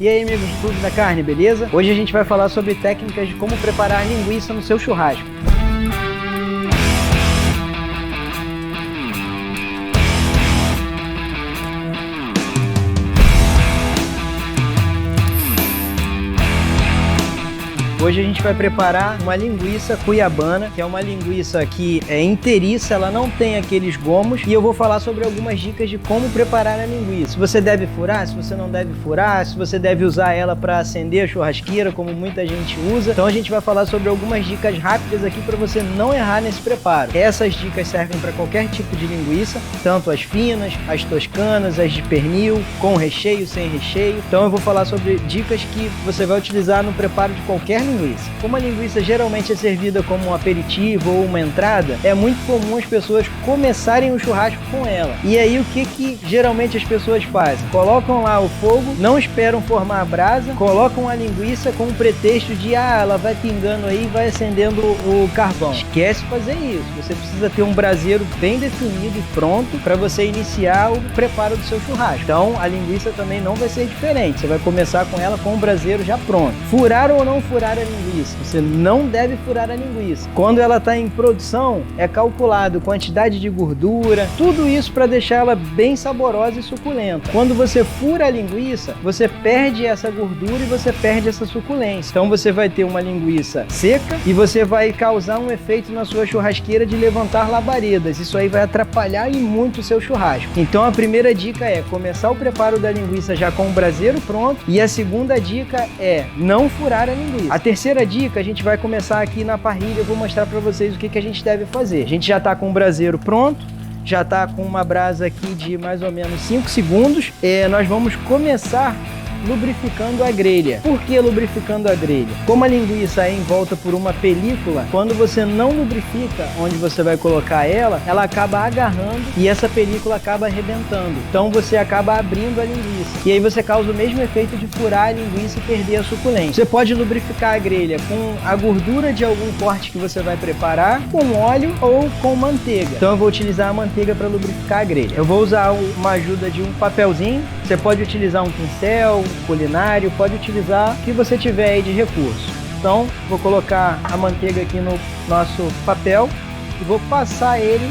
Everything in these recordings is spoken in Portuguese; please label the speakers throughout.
Speaker 1: E aí, amigos do Clube da Carne, beleza? Hoje a gente vai falar sobre técnicas de como preparar linguiça no seu churrasco. Hoje a gente vai preparar uma linguiça cuiabana, que é uma linguiça que é inteiriça, ela não tem aqueles gomos, e eu vou falar sobre algumas dicas de como preparar a linguiça. Se você deve furar, se você não deve furar, se você deve usar ela para acender a churrasqueira, como muita gente usa. Então a gente vai falar sobre algumas dicas rápidas aqui para você não errar nesse preparo. Essas dicas servem para qualquer tipo de linguiça, tanto as finas, as toscanas, as de pernil, com recheio, sem recheio. Então eu vou falar sobre dicas que você vai utilizar no preparo de qualquer linguiça. Como a linguiça geralmente é servida como um aperitivo ou uma entrada, é muito comum as pessoas começarem o churrasco com ela. E aí o que geralmente as pessoas fazem? Colocam lá o fogo, não esperam formar a brasa, colocam a linguiça com o pretexto de ela vai pingando aí e vai acendendo o carvão. Esquece fazer isso. Você precisa ter um braseiro bem definido e pronto para você iniciar o preparo do seu churrasco. Então a linguiça também não vai ser diferente. Você vai começar com ela com o braseiro já pronto. Furar ou não furar a linguiça? Você não deve furar a linguiça. Quando ela está em produção, é calculado quantidade de gordura, tudo isso para deixar ela bem saborosa e suculenta. Quando você fura a linguiça, você perde essa gordura e você perde essa suculência. Então você vai ter uma linguiça seca e você vai causar um efeito na sua churrasqueira de levantar labaredas. Isso aí vai atrapalhar e muito o seu churrasco. Então a primeira dica é começar o preparo da linguiça já com o braseiro pronto, e a segunda dica é não furar a linguiça. A terceira dica, a gente vai começar aqui na parrilha. Eu vou mostrar para vocês o que a gente deve fazer. A gente já está com o braseiro pronto, já está com uma brasa aqui de mais ou menos 5 segundos. Nós vamos começar lubrificando a grelha. Por que lubrificando a grelha? Como a linguiça é envolta por uma película, quando você não lubrifica onde você vai colocar ela, ela acaba agarrando e essa película acaba arrebentando. Então você acaba abrindo a linguiça. E aí você causa o mesmo efeito de furar a linguiça e perder a suculência. Você pode lubrificar a grelha com a gordura de algum corte que você vai preparar, com óleo ou com manteiga. Então eu vou utilizar a manteiga para lubrificar a grelha. Eu vou usar uma ajuda de um papelzinho. Você pode utilizar um pincel, culinário, pode utilizar o que você tiver aí de recurso. Então, vou colocar a manteiga aqui no nosso papel e vou passar ele.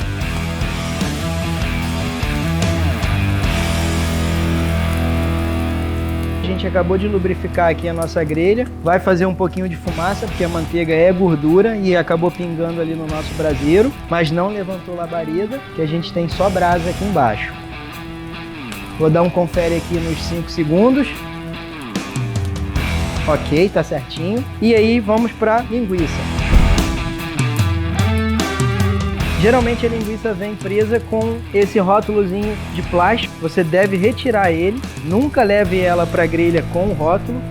Speaker 1: A gente acabou de lubrificar aqui a nossa grelha, vai fazer um pouquinho de fumaça, porque a manteiga é gordura e acabou pingando ali no nosso braseiro, mas não levantou labareda, que a gente tem só brasa aqui embaixo. Vou dar um confere aqui nos 5 segundos. Ok, tá certinho. E aí vamos para linguiça. Geralmente a linguiça vem presa com esse rótulozinho de plástico. Você deve retirar ele. Nunca leve ela para a grelha com o rótulo.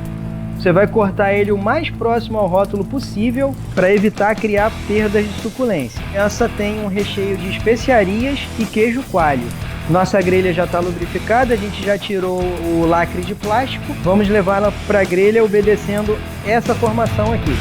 Speaker 1: Você vai cortar ele o mais próximo ao rótulo possível para evitar criar perdas de suculência. Essa tem um recheio de especiarias e queijo coalho. Nossa grelha já está lubrificada, a gente já tirou o lacre de plástico. Vamos levá-la para a grelha obedecendo essa formação aqui.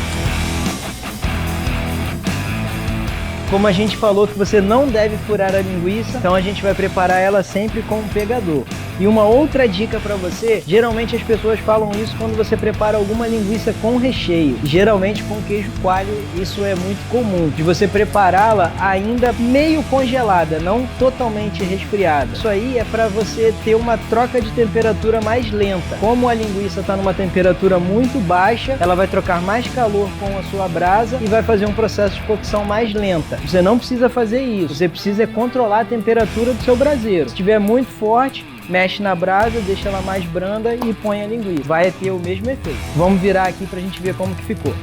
Speaker 1: Como a gente falou que você não deve furar a linguiça, então a gente vai preparar ela sempre com um pegador. E uma outra dica para você, geralmente as pessoas falam isso quando você prepara alguma linguiça com recheio, geralmente com queijo coalho. Isso é muito comum, de você prepará-la ainda meio congelada, não totalmente resfriada. Isso aí é para você ter uma troca de temperatura mais lenta. Como a linguiça está numa temperatura muito baixa, ela vai trocar mais calor com a sua brasa e vai fazer um processo de cocção mais lenta. Você não precisa fazer isso, você precisa controlar a temperatura do seu braseiro. Se estiver muito forte, mexe na brasa, deixa ela mais branda e põe a linguiça. Vai ter o mesmo efeito. Vamos virar aqui pra gente ver como que ficou.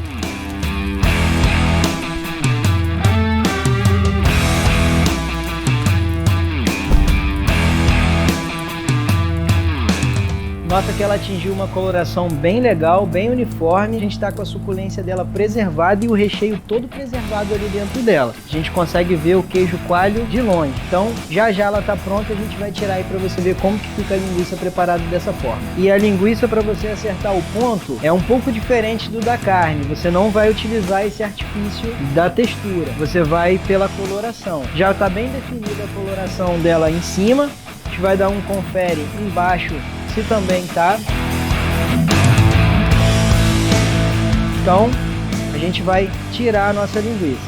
Speaker 1: Nota que ela atingiu uma coloração bem legal, bem uniforme. A gente está com a suculência dela preservada e o recheio todo preservado ali dentro dela. A gente consegue ver o queijo coalho de longe. Então, já ela está pronta, a gente vai tirar aí para você ver como que fica a linguiça preparada dessa forma. E a linguiça, para você acertar o ponto, é um pouco diferente do da carne. Você não vai utilizar esse artifício da textura. Você vai pela coloração. Já está bem definida a coloração dela em cima. A gente vai dar um confere embaixo se também tá. Então, a gente vai tirar a nossa linguiça.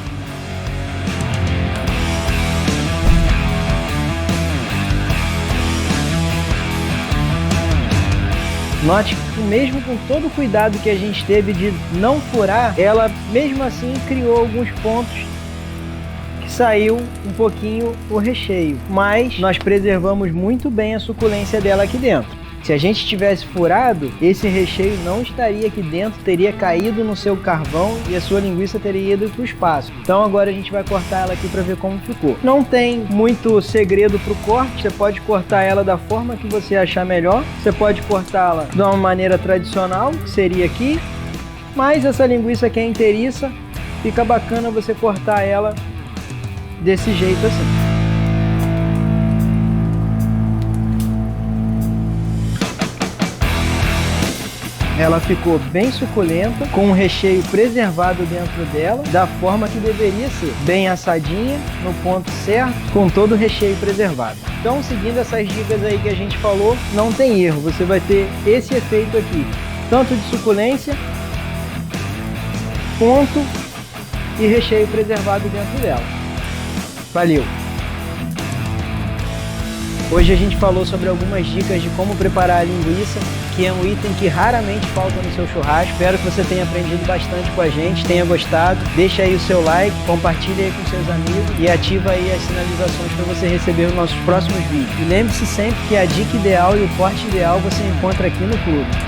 Speaker 1: Note que mesmo com todo o cuidado que a gente teve de não furar, ela mesmo assim criou alguns pontos que saiu um pouquinho o recheio. Mas nós preservamos muito bem a suculência dela aqui dentro. Se a gente tivesse furado, esse recheio não estaria aqui dentro, teria caído no seu carvão e a sua linguiça teria ido para o espaço. Então agora a gente vai cortar ela aqui para ver como ficou. Não tem muito segredo para o corte, você pode cortar ela da forma que você achar melhor. Você pode cortá-la de uma maneira tradicional, que seria aqui, mas essa linguiça que é inteiriça, fica bacana você cortar ela desse jeito assim. Ela ficou bem suculenta, com o recheio preservado dentro dela, da forma que deveria ser. Bem assadinha, no ponto certo, com todo o recheio preservado. Então, seguindo essas dicas aí que a gente falou, não tem erro. Você vai ter esse efeito aqui, tanto de suculência, ponto e recheio preservado dentro dela. Valeu! Hoje a gente falou sobre algumas dicas de como preparar a linguiça, que é um item que raramente falta no seu churrasco. Espero que você tenha aprendido bastante com a gente, tenha gostado. Deixa aí o seu like, compartilha aí com seus amigos e ativa aí as sinalizações para você receber os nossos próximos vídeos. E lembre-se sempre que a dica ideal e o corte ideal você encontra aqui no clube.